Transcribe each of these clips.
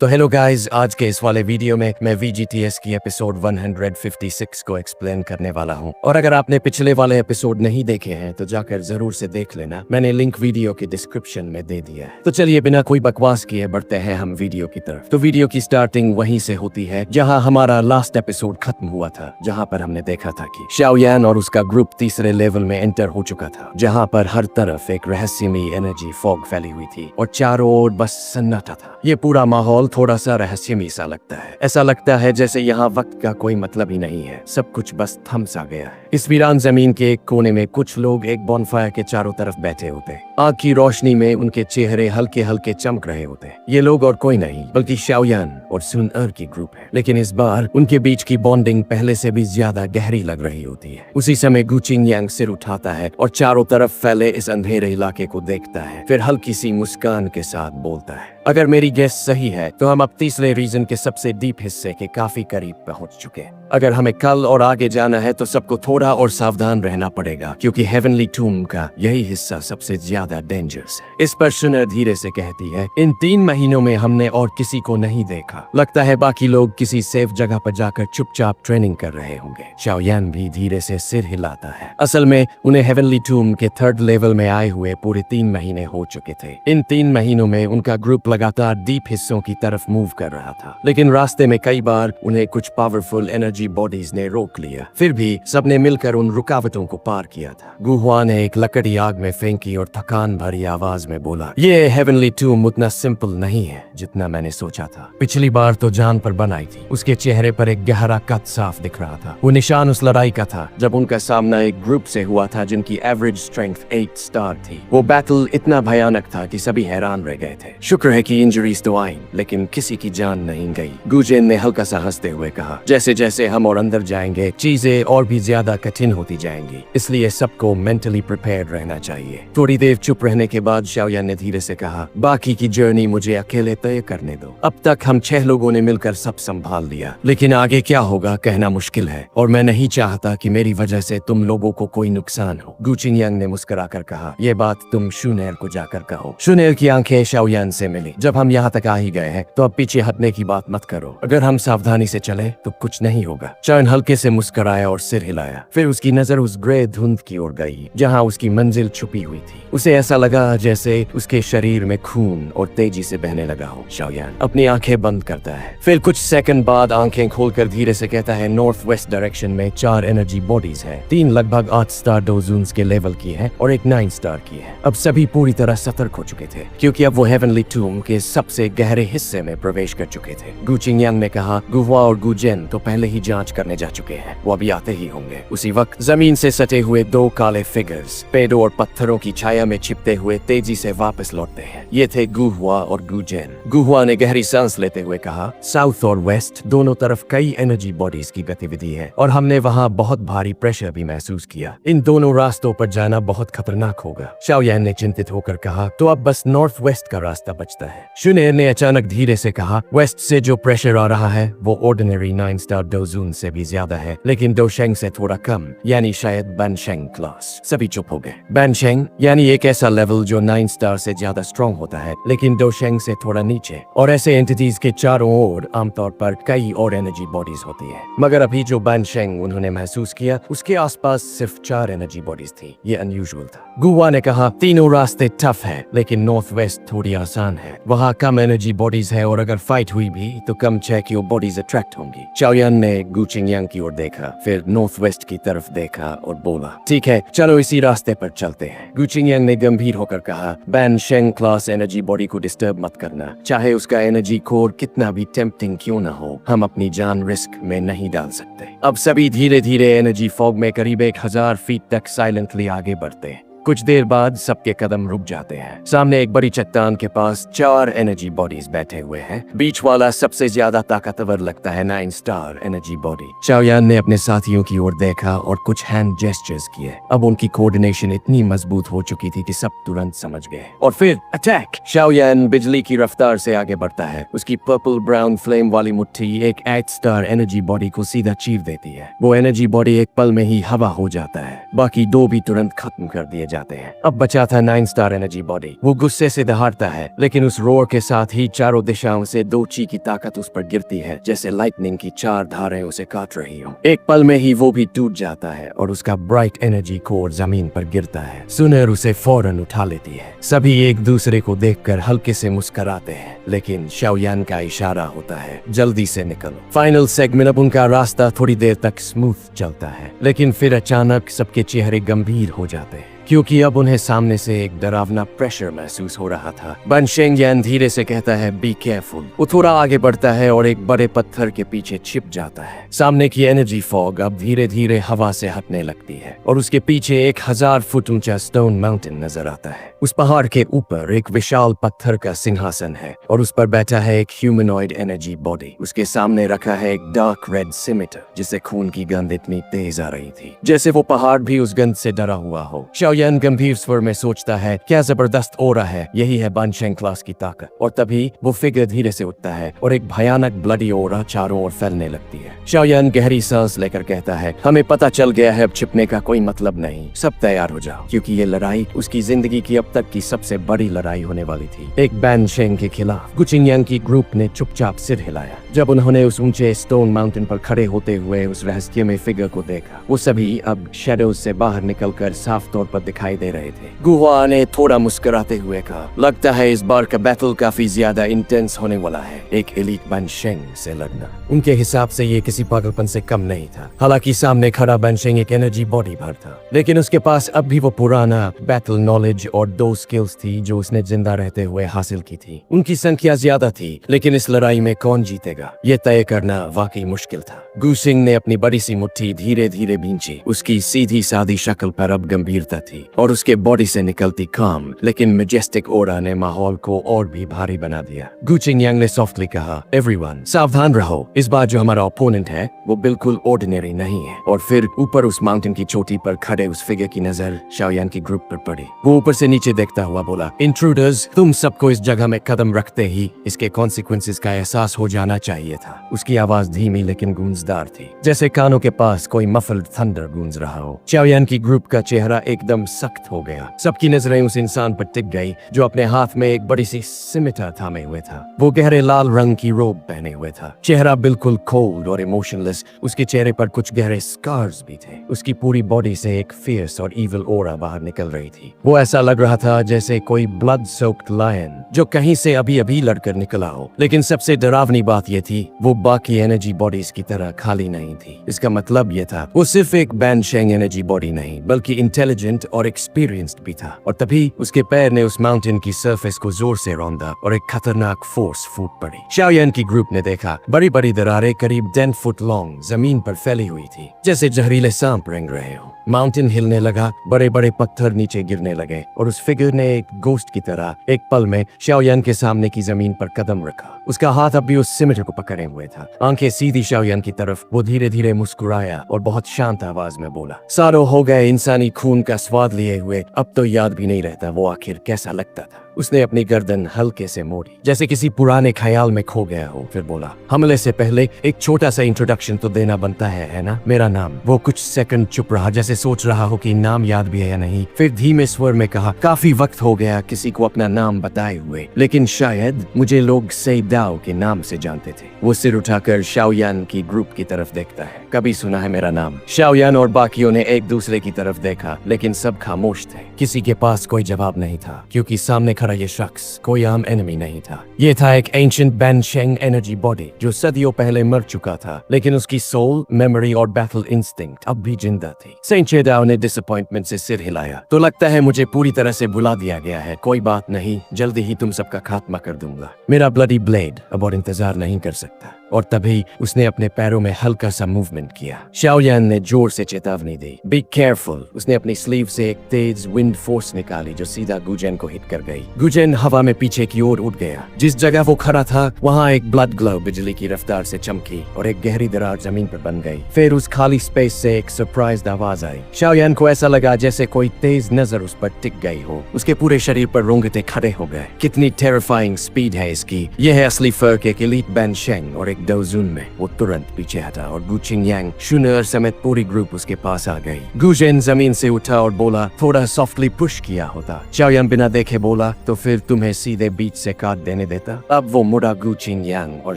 तो hello guys, आज के इस वाले वीडियो में मैं VGTS की एपिसोड 156 को एक्सप्लेन करने वाला हूं। और अगर आपने पिछले वाले एपिसोड नहीं देखे हैं तो जाकर जरूर से देख लेना, मैंने लिंक वीडियो के डिस्क्रिप्शन में दे दिया है। तो चलिए बिना कोई बकवास किए बढ़ते हैं हम वीडियो की तरफ। तो वीडियो की स्टार्टिंग वहीं से होती है जहाँ हमारा लास्ट एपिसोड खत्म हुआ था, जहाँ पर हमने देखा था कि शाओयान और उसका ग्रुप तीसरे लेवल में एंटर हो चुका था, जहाँ पर हर तरफ एक रहस्यमयी एनर्जी फॉग फैली हुई थी और चारों ओर बस सन्नाटा था। ये पूरा माहौल थोड़ा सा रहस्यमयी सा लगता है। ऐसा लगता है जैसे यहाँ वक्त का कोई मतलब ही नहीं है, सब कुछ बस थम सा गया है। इस वीरान जमीन के एक कोने में कुछ लोग एक बॉनफायर के चारों तरफ बैठे होते। आग की रोशनी में उनके चेहरे हल्के हल्के चमक रहे होते। ये लोग और कोई नहीं बल्कि शाओयान और सुन एर की ग्रुप है, लेकिन इस बार उनके बीच की बॉन्डिंग पहले से भी ज्यादा गहरी लग रही होती है। उसी समय गु चिंगयांग सिर उठाता है और चारों तरफ फैले इस अंधेरे इलाके को देखता है, फिर हल्की सी मुस्कान के साथ बोलता है, अगर मेरी गेस सही है तो हम अब तीसरे रीजन के सबसे डीप हिस्से के काफी करीब पहुंच चुके हैं। अगर हमें कल और आगे जाना है तो सबको थोड़ा और सावधान रहना पड़ेगा, क्योंकि हेवनली टूम का यही हिस्सा सबसे ज्यादा डेंजरस है। इस पर सुन एर धीरे से कहती है, इन 3 महीनों में हमने और किसी को नहीं देखा, लगता है बाकी लोग किसी सेफ जगह पर जाकर चुपचाप ट्रेनिंग कर रहे होंगे। शाओयान भी धीरे से सिर हिलाता है। असल में उन्हें हेवनली टूम के 3rd लेवल में आए हुए पूरे 3 महीने हो चुके थे। इन 3 महीनों में उनका ग्रुप लगातार डीप हिस्सों की तरफ मूव कर रहा था, लेकिन रास्ते में कई बार उन्हें कुछ पावरफुल एनर्जी बॉडीज ने रोक लिया। फिर भी सबने मिलकर उन रुकावटों को पार किया था। गुहुआ ने एक लकड़ी आग में फेंकी और थकान भरी आवाज में बोला, ये हेवनली टूम उतना सिंपल नहीं है जितना मैंने सोचा था। पिछली बार तो जान पर बनाई थी। उसके चेहरे पर एक गहरा कट साफ दिख रहा था। वो निशान उस लड़ाई का था जब उनका सामना एक ग्रुप से हुआ था जिनकी एवरेज स्ट्रेंथ 8 स्टार थी। वो बैटल इतना भयानक था कि सभी हैरान रह गए थे। शुक्र है कि इंजरीज तो आई, लेकिन किसी की जान नहीं गई। गुजेन ने हल्का सा हंसते हुए कहा, जैसे जैसे हम और अंदर जाएंगे चीजें और भी ज्यादा कठिन होती जाएंगी, इसलिए सबको मेंटली प्रिपेयर्ड रहना चाहिए। थोड़ी देर चुप रहने के बाद शाओयान ने धीरे से कहा, बाकी की जर्नी मुझे अकेले तय करने दो। अब तक हम 6 लोगों ने मिलकर सब संभाल लिया, लेकिन आगे क्या होगा कहना मुश्किल है, और मैं नहीं चाहता कि मेरी वजह से तुम लोगों को कोई नुकसान हो। गु चिंगयांग ने मुस्कुराकर कहा, यह बात तुम सुन एर को जाकर कहो। सुन एर की आंखें शाओयान से मिली। जब हम यहाँ तक आ ही गए हैं तो अब पीछे हटने की बात मत करो। अगर हम सावधानी से चले तो कुछ नहीं होगा। चायन हल्के से मुस्कुराया और सिर हिलाया। फिर उसकी नजर उस ग्रे धुंध की ओर गई जहाँ उसकी मंजिल छुपी हुई थी। उसे ऐसा लगा जैसे उसके शरीर में खून और तेजी से बहने लगा हो। शाओयान अपनी आंखें बंद करता है, फिर कुछ सेकंड बाद आंखें खोलकर धीरे से कहता है, नॉर्थ वेस्ट डायरेक्शन में 4 एनर्जी बॉडीज है। 3 लगभग 8 स्टार डोजून्स के लेवल की है और एक 9 स्टार की है। अब सभी पूरी तरह सतर्क हो चुके थे, क्योंकि अब वो हेवनली टूम के सबसे गहरे हिस्से में प्रवेश कर चुके थे। गु चिंगयांग ने कहा, गुहुआ और गुजेन तो पहले ही जांच करने जा चुके हैं, वो अभी आते ही होंगे। उसी वक्त जमीन से सटे हुए 2 काले फिगर्स पेड़ों और पत्थरों की छाया में छिपते हुए तेजी से वापस लौटते हैं। ये थे गुहुआ और गुजेन। गुहुआ ने गहरी सांस लेते हुए कहा, साउथ और वेस्ट दोनों तरफ कई एनर्जी बॉडीज की गतिविधि है और हमने वहाँ बहुत भारी प्रेशर भी महसूस किया। इन दोनों रास्तों पर जाना बहुत खतरनाक होगा। शाओयान ने चिंतित होकर कहा, तो अब बस नॉर्थ वेस्ट का रास्ता बचता है। सुन एर ने अचानक धीरे से कहा, वेस्ट से जो प्रेशर आ रहा है वो ऑर्डिनरी 9 स्टार डोजून से भी ज्यादा है, लेकिन डोशेंग से थोड़ा कम, यानी शायद बैनशेंग क्लास। सभी चुप हो गए। बैनशेंग यानी एक ऐसा लेवल जो 9 स्टार से ज्यादा स्ट्रॉन्ग होता है, लेकिन डोशेंग से थोड़ा नीचे, और ऐसे एंटिटीज के चारों ओर आमतौर पर कई और एनर्जी बॉडीज होती है। मगर अभी जो बैनशेंग उन्होंने महसूस किया उसके आसपास सिर्फ 4 एनर्जी बॉडीज थी। ये अनयूजुअल था। गुहुआ ने कहा, तीनों रास्ते टफ है, लेकिन नॉर्थ वेस्ट थोड़ी आसान है। वहाँ कम एनर्जी बॉडीज है और अगर फाइट हुई भी तो कम की बॉडीज अट्रैक्ट होंगी। शाओयान ने गु चिंगयांग की ओर देखा, फिर नॉर्थ वेस्ट की तरफ देखा और बोला, ठीक है, चलो इसी रास्ते पर चलते हैं। गु चिंगयांग ने गंभीर होकर कहा, बैनशेंग क्लास एनर्जी बॉडी को डिस्टर्ब मत करना, चाहे उसका एनर्जी कोर कितना भी टेम्पटिंग क्यों ना हो, हम अपनी जान रिस्क में नहीं डाल सकते। अब सभी धीरे धीरे एनर्जी फॉग में करीब 1000 फीट तक साइलेंटली आगे बढ़ते। कुछ देर बाद सबके कदम रुक जाते हैं। सामने एक बड़ी चट्टान के पास 4 एनर्जी बॉडीज बैठे हुए हैं। बीच वाला सबसे ज्यादा ताकतवर लगता है 9 स्टार एनर्जी बॉडी। शाओयान ने अपने साथियों की ओर देखा और कुछ हैंड जेस्चर्स किए। अब उनकी कोऑर्डिनेशन इतनी मजबूत हो चुकी थी कि सब तुरंत समझ गए। और फिर अटैक! शाओयान बिजली की रफ्तार से आगे बढ़ता है। उसकी पर्पल ब्राउन फ्लेम वाली मुट्ठी एक 8 स्टार एनर्जी बॉडी को सीधा चीर देती है। वो एनर्जी बॉडी एक पल में ही हवा हो जाता है। बाकी 2 भी तुरंत खत्म कर दिए जाते हैं। अब बचा था 9 स्टार एनर्जी बॉडी। वो गुस्से से दहाड़ता है, लेकिन उस रोर के साथ ही चारों दिशाओं से 2 ची की ताकत उस पर गिरती है, जैसे लाइटनिंग की 4 धारें उसे काट रही हो। एक पल में ही वो भी टूट जाता है और उसका ब्राइट एनर्जी कोर जमीन पर गिरता है। सुनर उसे फौरन उठा लेती है। सभी एक दूसरे को देखकर हल्के से मुस्कुराते हैं, लेकिन शाओयान का इशारा होता है, जल्दी से निकलो। Final segment. अब उनका रास्ता थोड़ी देर तक स्मूथ चलता है, लेकिन फिर अचानक सबके चेहरे गंभीर हो जाते हैं, क्योंकि अब उन्हें सामने से एक डरावना प्रेशर महसूस हो रहा था। बन शेंगयान धीरे से कहता है, बी केयरफुल। वो थोड़ा आगे बढ़ता है और एक बड़े पत्थर के पीछे छिप जाता है। सामने की एनर्जी फॉग अब धीरे धीरे हवा से हटने लगती है और उसके पीछे 1000 फुट ऊंचा स्टोन माउंटेन नजर आता है। उस पहाड़ के ऊपर एक विशाल पत्थर का सिंहासन है और उस पर बैठा है एक ह्यूमनॉइड एनर्जी बॉडी। उसके सामने रखा है एक डार्क रेड सिमेटर, जिससे खून की गंध इतनी तेज आ रही थी जैसे वो पहाड़ भी उस गंध से डरा हुआ हो। शाओयान गंभीर स्वर में सोचता है, क्या जबरदस्त ओरा है, यही है बानशेंग क्लास की ताकत। और तभी वो फिगर धीरे से उठता है और एक भयानक ब्लडी ओरा चारों ओर फैलने लगती है। शाओयान गहरी सांस लेकर कहता है, हमें पता चल गया है, अब छिपने का कोई मतलब नहीं, सब तैयार हो जाओ, क्योंकि ये लड़ाई उसकी जिंदगी की अब तक की सबसे बड़ी लड़ाई होने वाली थी, एक बानशेंग के खिलाफ। गुचिंगयांग की ग्रुप ने चुपचाप सिर हिलाया जब उन्होंने उस ऊंचे स्टोन माउंटेन पर खड़े होते हुए उस रहस्यमय फिगर को देखा। वो सभी अब शैडोज से बाहर निकलकर साफ तौर पर दिखाई दे रहे थे। गुहुआ ने थोड़ा मुस्कुराते हुए कहा, लगता है इस बार का बैटल काफी ज्यादा इंटेंस होने वाला है, एक एलीट बानशेंग से लड़ना। उनके हिसाब से ये किसी पागलपन से कम नहीं था। हालांकि सामने खड़ा बानशेंग एक एनर्जी बॉडी भर था, लेकिन उसके पास अब भी वो पुराना बैटल नॉलेज और 2 स्किल्स थी जो उसने जिंदा रहते हुए हासिल की थी। उनकी संख्या ज्यादा थी, लेकिन इस लड़ाई में कौन जीतेगा ये तय करना वाकई मुश्किल था। गुसिंग ने अपनी बड़ी सी मुट्ठी धीरे धीरे भींची। उसकी सीधी सादी शक्ल पर अब गंभीरता थी और उसके बॉडी से निकलती काम लेकिन मैजेस्टिक ओरा ने माहौल को और भी भारी बना दिया। गुचिंगयांग ने सॉफ्टली कहा, एवरीवन सावधान रहो, इस बार जो हमारा ओपोनेंट है वो बिल्कुल ऑर्डिनरी नहीं है। और फिर ऊपर उस माउंटेन की चोटी पर खड़े उस फिगर की नजर शाओयान की ग्रुप पर पड़ी। वो ऊपर से नीचे देखता हुआ बोला, इंट्रूडर्स, तुम सबको इस जगह में कदम रखते ही इसके कॉन्सिक्वेंसेस का एहसास हो जाना चाहिए था। उसकी आवाज धीमी लेकिन गूंजदार थी, जैसे कानों के पास कोई मफल्ड थंडर गूंज रहा हो। शाओयान की ग्रुप का चेहरा एकदम सख्त हो गया। सबकी नजरें उस इंसान पर टिक गई जो अपने हाथ में एक बड़ी सी सिमिटर थामे हुए था। वो गहरे लाल रंग की रोब पहने हुए था, चेहरा बिल्कुल कोल्ड और इमोशनलेस। उसके चेहरे पर कुछ गहरे स्कार्स भी थे। उसकी पूरी बॉडी से एक फियर्स और इविल ओरा बाहर निकल रही थी। वो ऐसा लग रहा था जैसे कोई ब्लड सोक्ड लायन जो कहीं से अभी अभी लड़कर निकला हो। लेकिन सबसे डरावनी बात यह थी, वो बाकी एनर्जी बॉडीज की तरह खाली नहीं थी। इसका मतलब यह था वो सिर्फ एक बानशेंग एनर्जी बॉडी नहीं बल्कि इंटेलिजेंट और एक्सपीरियंस्ड भी था। और तभी उसके पैर ने उस माउंटेन की सरफेस को जोर से रौंदा और एक खतरनाक फोर्स फूट पड़ी। शाओयान की ग्रुप ने देखा बड़ी बड़ी दरारें करीब 10 फुट लॉन्ग जमीन पर फैली हुई थी, जैसे जहरीले सांप रेंग रहे हो। माउंटेन हिलने लगा, बड़े बड़े पत्थर नीचे गिरने लगे और उस फिगर ने एक गोस्ट की तरह एक पल में शाओयान के सामने की जमीन पर कदम रखा। उसका हाथ अब भी उस सिमेटर को पकड़े हुए था, आंखें सीधी शाओयान की तरफ। वो धीरे धीरे मुस्कुराया और बहुत शांत आवाज में बोला, सालों हो गए इंसानी खून का स्वाद लिए हुए, अब तो याद भी नहीं रहता वो आखिर कैसा लगता था। उसने अपनी गर्दन हल्के से मोड़ी जैसे किसी पुराने ख्याल में खो गया हो, फिर बोला, हमले से पहले एक छोटा सा इंट्रोडक्शन तो देना बनता है ना? मेरा नाम। वो कुछ सेकंड चुप रहा, जैसे सोच रहा हो कि नाम याद भी है या नहीं। फिर धीमे स्वर में कहा, काफी वक्त हो गया किसी को अपना नाम बताए हुए, लेकिन शायद मुझे लोग सेई दाओ के नाम से जानते थे। वो सिर उठाकर शाओयान की ग्रुप की तरफ देखता है, कभी सुना है मेरा नाम? शाओयान और बाकियों ने एक दूसरे की तरफ देखा, लेकिन सब खामोश थे। किसी के पास कोई जवाब नहीं था, क्योंकि सामने खड़ा ये शख्स कोई आम एनिमी नहीं था। ये था एक एंशिएंट बानशेंग एनर्जी बॉडी जो सदियों पहले मर चुका था, लेकिन उसकी सोल, मेमोरी और बैटल इंस्टिंक्ट अब भी जिंदा थी। सेंट चेदाओ ने डिसअपॉइंटमेंट से सिर हिलाया, तो लगता है मुझे पूरी तरह से भुला दिया गया है। कोई बात नहीं, जल्दी ही तुम सबका खात्मा कर दूंगा। मेरा ब्लडी ब्लेड अब और इंतजार नहीं कर सकता। और तभी उसने अपने पैरों में हल्का सा मूवमेंट किया। शाओयान ने जोर से चेतावनी दी, बी केयरफुल। उसने अपनी स्लीव से एक तेज विंड फोर्स निकाली जो सीधा गुजेन को हिट कर गई। गुजेन हवा में पीछे की ओर उड़ गया। जिस जगह वो खड़ा था वहाँ एक ब्लड ग्लो बिजली की रफ्तार से चमकी और एक गहरी दरार जमीन पर बन गई। फिर उस खाली स्पेस से एक सरप्राइज्ड आवाज आई। शाओयान को ऐसा लगा जैसे कोई तेज नजर उस पर टिक गई हो। उसके पूरे शरीर पर रोंगटे खड़े हो गए। कितनी टेरिफाइंग स्पीड है इसकी। यह है असली फर्क एक एलीट बानशेंग और एक देख डोजुन में वो तुरंत पीछे हटा और गु चिंगयांग, शुनर समेत पूरी ग्रुप उसके पास आ गई। गु जेन जमीन से उठा और बोला, थोड़ा सॉफ्टली पुश किया होता। शाओयान बिना देखे बोला, तो फिर तुम्हें सीधे बीच से काट देने देता। अब वो मुड़ा गु चिंगयांग और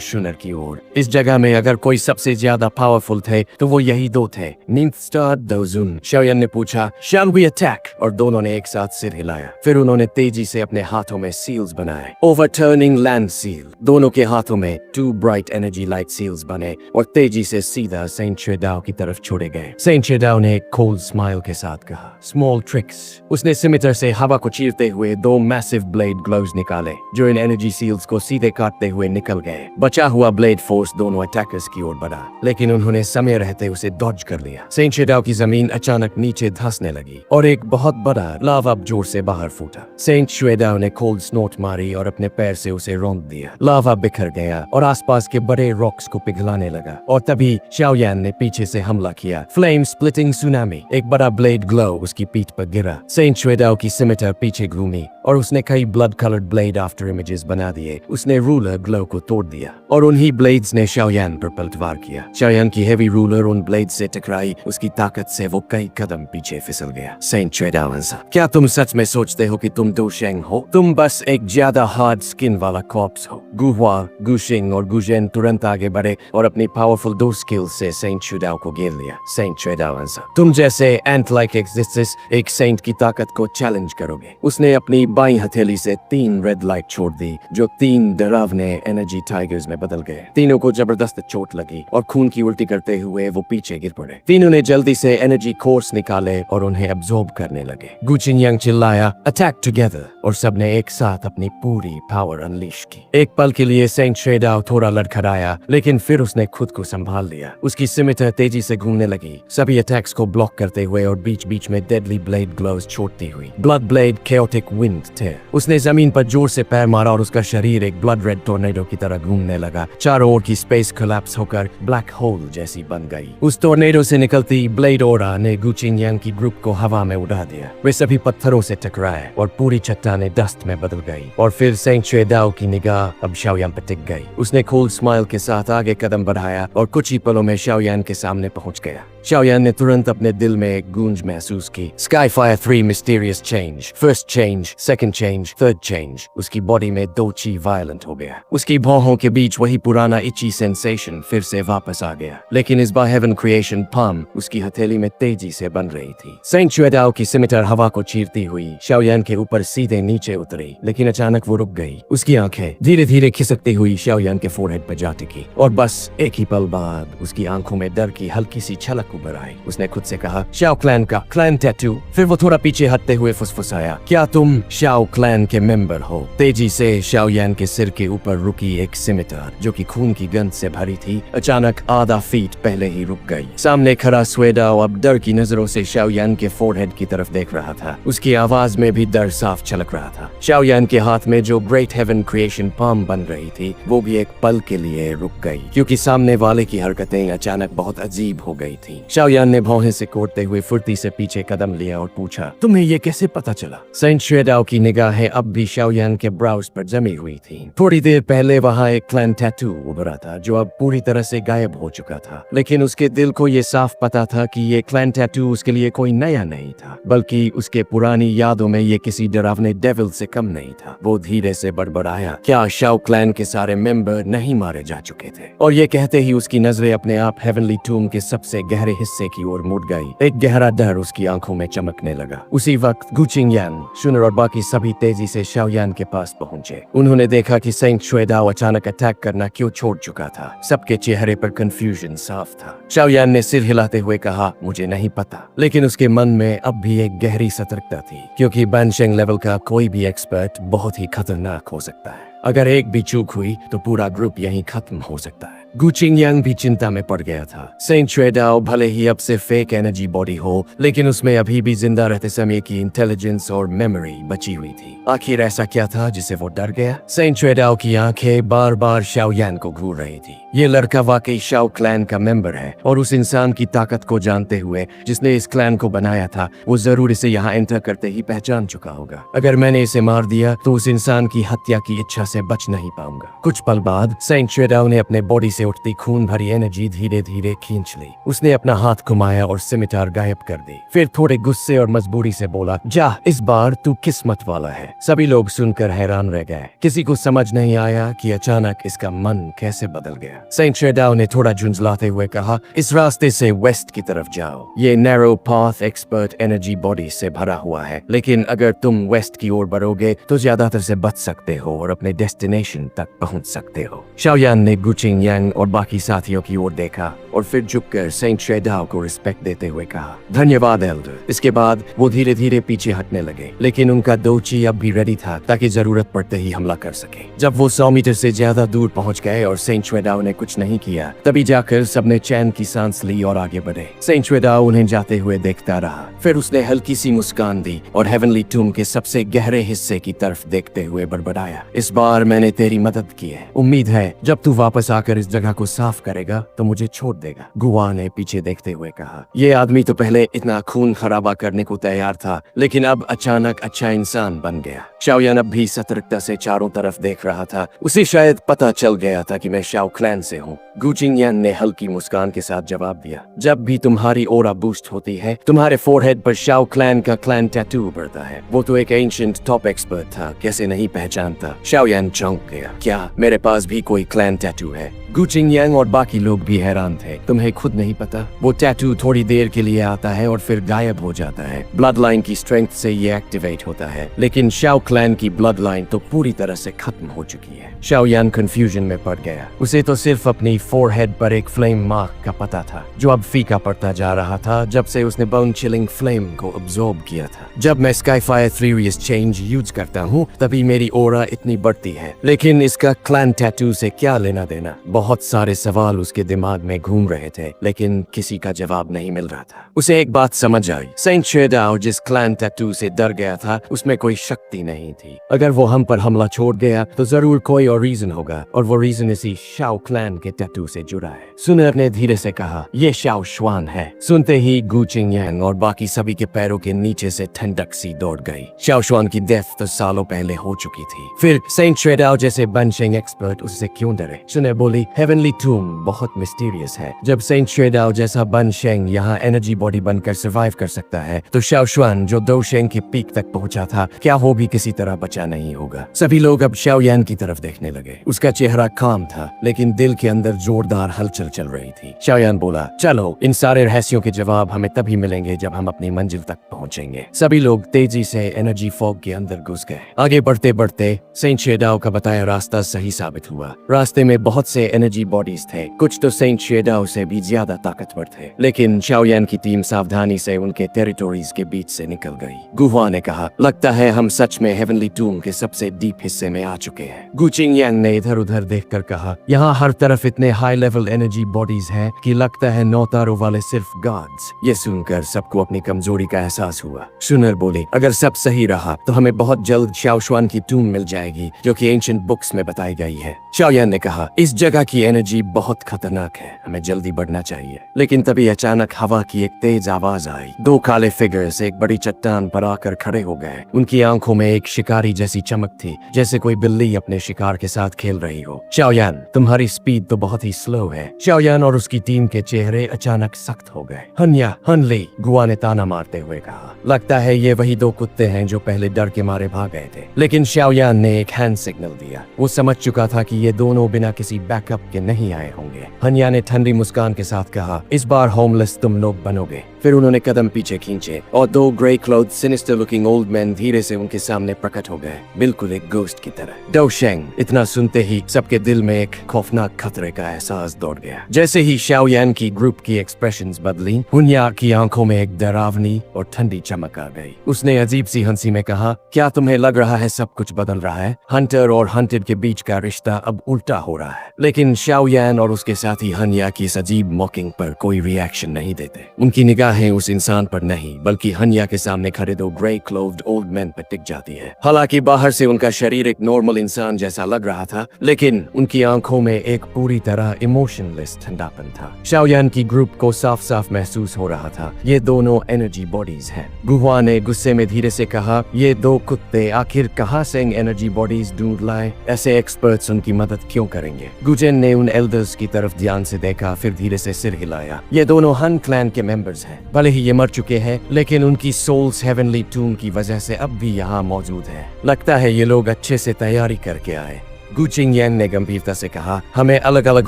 शुनर की ओर। इस जगह में अगर कोई सबसे ज्यादा पावरफुल थे तो वो यही दो थे, निंथ स्टार डोजुन। शाओयान ने पूछा, शैल वी अटैक? और दोनों ने एक साथ सिर हिलाया। फिर उन्होंने तेजी से अपने हाथों में सील्स बनाए, ओवरटर्निंग लैंड सील। दोनों के हाथों में 2 ब्राइट एनर्जी लाइट सील्स बने और तेजी से सीधा सेंट शेडाओ की तरफ छोड़े गए। सेंट शेडाओ ने एक कोल्ड स्माइल के साथ कहा, स्मॉल ट्रिक्स। उसने सिमिटर से हवा को चीरते हुए 2 मैसिव ब्लेड ग्लोव्स निकाले जो इन एनर्जी सील्स को सीधे काटते हुए निकल गए। बचा हुआ ब्लेड फोर्स दोनों अटैकर्स की ओर बढ़ा, लेकिन उन्होंने समय रहते उसे डॉज कर लिया। सेंट शेडाओ की जमीन अचानक नीचे धंसने लगी और एक बहुत बड़ा लावा जोर से बाहर फूटा। सेंट शेडाओ ने कोल्ड स्नोट मारी और अपने पैर से उसे रौंद दिया। लावा बिखर गया और आसपास के बड़े रॉक्स को पिघलाने लगा और तभी शाओयान ने पीछे से हमला किया। Flame splitting tsunami. एक बड़ा ब्लेड ग्लो उसकी पीठ पर गिरा। सेंट शेडाओ की सिमिटर पीछे घूमी और उसने कई blood coloured blade after images बना दिए। उसने रूलर ग्लो को तोड़ दिया और उन्हीं ब्लेड्स ने शाओयान पर पलटवार किया। शाओयान की हेवी रूलर उन ब्लेड से टकराई। उसकी ताकत से वो कई कदम पीछे फिसल गया। सेंट शेडाओ, क्या तुम सच में सोचते हो कि तुम डोशेंग हो? तुम बस एक ज्यादा हार्ड स्किन वाला कॉर्प्स हो। गुहुआ, गुशिंग और गुजेन तुरंत आगे बढ़े और अपनी पावरफुल 2 स्किल्स से सेंट शेडाओ को घेर लिया। सेंट शेडाओ, तुम जैसे एंट लाइक एग्जिस्टेंस एक सेंट की ताकत को चैलेंज करोगे? उसने अपनी बाईं हथेली से 3 रेड लाइट छोड़ दी जो 3 डरावने एनर्जी टाइगर्स में बदल गए। तीनों को जबरदस्त चोट लगी और खून की उल्टी करते हुए वो पीछे गिर पड़े। तीनों ने जल्दी से एनर्जी कोर्स निकाले और उन्हें अब्सॉर्ब करने लगे। गु चिंगयांग चिल्लाया, अटैक टुगेदर, और सबने एक साथ अपनी पूरी पावर अनलीश की। एक पल के लिए सेंट शेडाओ थोड़ा लड़खड़ाया, लेकिन फिर उसने खुद को संभाल लिया। उसकी सिमिटर तेजी से घूमने लगी, सभी अटैक्स को ब्लॉक करते हुए और बीच बीच में डेडली ब्लेड ग्लोव्स छोड़ती हुई। ब्लड ब्लेड केओटिक विंड थे। उसने जमीन पर जोर से पैर मारा और उसका शरीर एक ब्लड रेड टोर्नेडो की तरह घूमने लगा। चारों ओर की स्पेस कोलैप्स होकर ब्लैक होल जैसी बन गई। उस टोर्नेडो से निकलती ब्लेड ओरा ने गु चिंगयांग की ग्रुप को हवा में उड़ा दिया। वे सभी पत्थरों से टकराए और पूरी चट्टानें डस्ट में बदल गई। और फिर सेंट शेडाओ की निगाह अब शाओयान पर टिक गई। उसने कोल्ड स्माइल के साथ आगे कदम बढ़ाया और कुछ ही पलों में शाओयान के सामने पहुंच गया। शाओयान ने तुरंत अपने दिल में एक गूंज महसूस की। स्काईफायर 3 mysterious change, first change, second change, third change. उसकी बॉडी में 2 ची वायलेंट हो गया। उसकी भौहों के बीच वही पुराना इची सेंसेशन फिर से वापस आ गया, लेकिन इस बार हेवन क्रिएशन पाम उसकी हथेली में तेजी से बन रही थी। सेंट शेडाओ की सिमिटर हवा को चीरती हुई शाओयान के ऊपर सीधे नीचे उतरी, लेकिन अचानक वो रुक गई। उसकी आंखें धीरे धीरे खिसकती हुई शाओयान के फोरहेड पर जा टिकी और बस एक ही पल बाद उसकी आंखों में डर की हल्की सी छलक उभर आई। उसने खुद से कहा, शाओ क्लैन का क्लैन टैटू। फिर वो थोड़ा पीछे हटते हुए फुसफुसाया, क्या तुम शाओ क्लैन के मेंबर हो? तेजी से शाओयान के सिर के ऊपर रुकी एक सिमिटर जो कि खून की गंध से भरी थी अचानक आधा फीट पहले ही रुक गई। सामने खड़ा स्वेडाओ अब डर की नजरों से शाओयान के फोरहेड की तरफ देख रहा था। उसकी आवाज में भी डर साफ छलक रहा था। शाओयान के हाथ में जो ग्रेट हेवन क्रिएशन पाम बन रही थी वो भी एक पल के लिए रुक गई, क्योंकि सामने वाले की हरकतें अचानक बहुत अजीब हो गई थी। शाओयान ने भौहें से कोड़ते हुए फुर्ती से पीछे कदम लिया और पूछा, तुम्हें ये कैसे पता चला? सेंट शेडाओ की निगाहें अब भी शाओयान के ब्राउज पर जमी हुई थी। थोड़ी देर पहले वहाँ एक क्लैन टैटू उभरा था जो अब पूरी तरह से गायब हो चुका था, लेकिन उसके दिल को ये साफ पता था कि ये क्लैन टैटू उसके लिए कोई नया नहीं था, बल्कि उसके पुरानी यादों में ये किसी डरावने डेविल से कम नहीं था। वो धीरे से बड़बड़ाया, क्या शाओ क्लैन के सारे मेंबर नहीं मारे जा चुके थे? और ये कहते ही उसकी नजरें अपने आप हेवनली टूम के सबसे गहरे हिस्से की ओर मुड़ गई। एक गहरा डर उसकी आंखों में चमकने लगा। उसी वक्त गु चिंगयांग, शुनर और बाकी सभी तेजी से शाओयान के पास पहुंचे। उन्होंने देखा कि सेंट शेडाओ अचानक अटैक करना क्यों छोड़ चुका था। सबके चेहरे पर कंफ्यूजन साफ था। शाओयान ने सिर हिलाते हुए कहा, मुझे नहीं पता, लेकिन उसके मन में अब भी एक गहरी सतर्कता थी, क्योंकि बैनशेंग लेवल का कोई भी एक्सपर्ट बहुत ही खतरनाक हो सकता है। अगर एक भी चूक हुई तो पूरा ग्रुप यहीं खत्म हो सकता है। गु चिंगयांग भी चिंता में पड़ गया था। सेंट शेडाओ भले ही अब से फेक एनर्जी बॉडी हो, लेकिन उसमें अभी भी जिंदा रहते समय की इंटेलिजेंस और मेमोरी बची हुई थी। आखिर ऐसा क्या था जिसे वो डर गया? सेंट शेडाओ की आंखें बार बार शाओयान को घूर रही थी। ये लड़का वाकई शाओ क्लैन का मेंबर है और उस इंसान की ताकत को जानते हुए जिसने इस क्लैन को बनाया था, वो जरूर इसे यहाँ एंटर करते ही पहचान चुका होगा। अगर मैंने इसे मार दिया तो उस इंसान की हत्या की इच्छा से बच नहीं पाऊंगा। कुछ पल बाद सेंट शेडाओ ने अपने बॉडी से से उठती खून भरी एनर्जी धीरे धीरे खींच ली। उसने अपना हाथ घुमाया और सिमिटार गायब कर दी। फिर थोड़े गुस्से और मजबूरी से बोला, जा, इस बार तू किस्मत वाला है। सभी लोग सुनकर हैरान रह गए। किसी को समझ नहीं आया कि अचानक इसका मन कैसे बदल गया। सेंट शेडाओ ने थोड़ा झुंझलाते हुए कहा, इस रास्ते से वेस्ट की तरफ जाओ। ये narrow path expert energy body से भरा हुआ है, लेकिन अगर तुम वेस्ट की ओर बढ़ोगे तो ज्यादातर से बच सकते हो और अपने डेस्टिनेशन तक पहुंच सकते हो। शाओयान ने गुचिंग यांग और बाकी साथियों की ओर देखा और फिर झुककर सेंट शेडाओ को रिस्पेक्ट देते हुए कहा, धन्यवाद एल्डर। इसके बाद वो धीरे धीरे पीछे हटने लगे, लेकिन उनका दोची अब भी रेडी था ताकि जरूरत पड़ते ही हमला कर सके। जब वो 100 मीटर से ज्यादा दूर पहुंच गए और सेंट शेडाओ ने कुछ नहीं किया, तभी जाकर सबने चैन की सांस ली और आगे बढ़े। सेंट शेडाओ उन्हें जाते हुए देखता रहा। फिर उसने हल्की सी मुस्कान दी और हेवनली टूम के सबसे गहरे हिस्से की तरफ देखते हुए बड़बड़ाया, इस बार मैंने तेरी मदद की है। उम्मीद है जब तू वापस आकर इस जगह को साफ करेगा तो मुझे छोड़ देगा। गुआ ने पीछे देखते हुए कहा, ये आदमी तो पहले इतना खून खराबा करने को तैयार था, लेकिन अब अचानक अच्छा इंसान बन गया। शाओयान अब भी सतर्कता से चारों तरफ देख रहा था। उसे शायद पता चल गया था कि मैं शाओ क्लैन से हूँ। गुचिंग यांग ने हल्की मुस्कान के साथ जवाब दिया, जब भी तुम्हारी ओरा बूस्ट होती है, तुम्हारे फोरहेड पर शाओ क्लैन का क्लैन टैटू उभरता है। वो तो एक एंशिएंट टॉप एक्सपर्ट था, कैसे नहीं पहचानता। शाओयान चौंक गया, क्या मेरे पास भी कोई क्लैन टैटू है? गुचिंग यांग और बाकी लोग भी हैरान थे। तुम्हें खुद नहीं पता? वो टैटू थोड़ी देर के लिए आता है और फिर गायब हो जाता है। ब्लड लाइन की स्ट्रेंथ से ये एक्टिवेट होता है, लेकिन शाओ क्लैन की ब्लड लाइन तो पूरी तरह से खत्म हो चुकी है। शाओयान कंफ्यूजन में पड़ गया। उसे तो सिर्फ अपनी फोरहेड पर एक फ्लेम मार्क का पता था, जो अब फीका पड़ता जा रहा था जब से उसने बोन चिलिंग फ्लेम को अब्सॉर्ब किया था। जब मैं स्काईफायर फ्यूरियस चेंज यूज करता हूँ तभी मेरी ओरा इतनी बढ़ती है, लेकिन इसका क्लैन टैटू से क्या लेना देना? बहुत सारे सवाल उसके दिमाग में घूम रहे थे, लेकिन किसी का जवाब नहीं मिल रहा था। उसे एक बात समझ आई, सेंट शेडाओ जिस क्लैन टैटू से डर गया था उसमें कोई शक्ति नहीं थी। अगर वो हम पर हमला छोड़ गया तो जरूर कोई और रीजन होगा, और वो रीजन इसी शाओ क्लैन के टैटू से जुड़ा है। सुनर ने धीरे से कहा, ये शाओ शुआन है। सुनते ही गुचिंग यांग और बाकी सभी के पैरों के नीचे से ठंडक सी दौड़ गई। शाओ शुआन की डेथ तो सालों पहले हो चुकी थी, फिर सेंट शेडाओ जैसे बनशेंग एक्सपर्ट उससे क्यों डरे? सुनर बोली, हेवनली टूम बहुत मिस्टीरियस है। जब सेंट शेडाओ जैसा बनशेंग यहाँ एनर्जी बॉडी बनकर सर्वाइव कर सकता है, तो शाओ शुआन जो दोशेंग के पीक तक पहुंचा था, क्या वो भी किसी तरह बचा नहीं होगा? सभी लोग अब शाओयान की तरफ देखने लगे। उसका चेहरा काम था, लेकिन दिल के अंदर जोरदार हलचल चल रही थी। शाओयान बोला, चलो, इन सारे रहस्यों के जवाब हमें तभी मिलेंगे जब हम अपनी मंजिल तक पहुंचेंगे। सभी लोग तेजी से एनर्जी फॉग के अंदर घुस गए। आगे बढ़ते बढ़ते सेंट शेडाओ का बताया रास्ता सही साबित हुआ। रास्ते में बहुत से एनर्जी बॉडीज थे, कुछ तो सेंट शेडाओ से भी ज्यादा ताकतवर थे, लेकिन शाओयान की टीम सावधानी से उनके टेरिटोरीज के बीच से निकल गई। गुहा ने कहा, लगता है हम सच में हेवनली टूम के सबसे डीप हिस्से में आ चुके हैं। गुचिंग यांग ने इधर उधर देखकर कहा, यहाँ हर तरफ इतने हाई लेवल एनर्जी बॉडीज हैं कि लगता है 9 तारों वाले सिर्फ गॉड्स। ये सुनकर सबको अपनी कमजोरी का एहसास हुआ। सुनर बोली, अगर सब सही रहा तो हमें बहुत जल्द शाओ शुआन की टूम मिल जाएगी, जो कि एंशिएंट बुक्स में बताई गई है। शाओयान ने कहा, इस जगह की एनर्जी बहुत खतरनाक है, हमें जल्दी बढ़ना चाहिए। लेकिन तभी अचानक हवा की एक तेज आवाज आई। 2 काले फिगर्स एक बड़ी चट्टान पर आकर खड़े हो गए। उनकी आंखों में एक शिकारी जैसी चमक थी, जैसे कोई बिल्ली अपने शिकार के साथ खेल रही हो। शाओयान, तुम्हारी स्पीड तो बहुत ही स्लो है। शाओयान और उसकी टीम के चेहरे अचानक सख्त हो गए। हन्या, हनली, गुआ ने ताना मारते हुए कहा, लगता है ये वही 2 कुत्ते हैं जो पहले डर के मारे भाग गए थे। लेकिन शाओयान ने एक हैंड सिग्नल दिया। वो समझ चुका था कि ये दोनों बिना किसी बैकअप के नहीं आए होंगे। हन्या ने ठंडी मुस्कान के साथ कहा, इस बार होमलेस तुम लोग बनोगे। फिर उन्होंने कदम पीछे खींचे और 2 grey cloth sinister looking old man धीरे से उनके सामने प्रकट हो गए, बिल्कुल एक गोस्ट की तरह। दोशेंग, इतना सुनते ही सबके दिल में एक खौफनाक खतरे का एहसास दौड़ गया। जैसे ही शाओयान की ग्रुप की एक्सप्रेशंस बदली, हुन्या की आंखों में एक डरावनी और ठंडी चमक आ गई। उसने अजीब सी हंसी में कहा, क्या तुम्हें लग रहा है सब कुछ बदल रहा है? हंटर और हंटेड के बीच का रिश्ता अब उल्टा हो रहा है। लेकिन शाओयान और उसके साथी हन्या की इस अजीब मॉकिंग पर कोई रिएक्शन नहीं देते। उनकी निगाह निगाहें उस इंसान पर नहीं बल्कि हन्या के सामने खड़े दो ग्रे क्लोव्ड ओल्ड मैन पर टिक जाती है। हालांकि बाहर से उनका शरीर एक नॉर्मल इंसान जैसा लग रहा था, लेकिन उनकी आंखों में एक पूरी तरह इमोशनलेस ठंडापन था। शाओयान की ग्रुप को साफ साफ महसूस हो रहा था ये दोनों एनर्जी बॉडीज हैं। गुहुआ ने गुस्से में धीरे से कहा, ये दो कुत्ते आखिर कहां से एनर्जी बॉडीज ढूंढ लाए? ऐसे एक्सपर्ट्स उनकी मदद क्यों करेंगे? गुजेन ने उन एल्डर्स की तरफ ध्यान से देखा, फिर धीरे से सिर हिलाया। ये दोनों हन क्लैन के मेंबर्स हैं। भले ही ये मर चुके हैं, लेकिन उनकी सोल्स हेवनली टूम की वजह से अब भी यहाँ मौजूद है। लगता है ये लोग अच्छे से तैयारी करके आए। गु चिंगयांग ने गंभीरता से कहा, हमें अलग अलग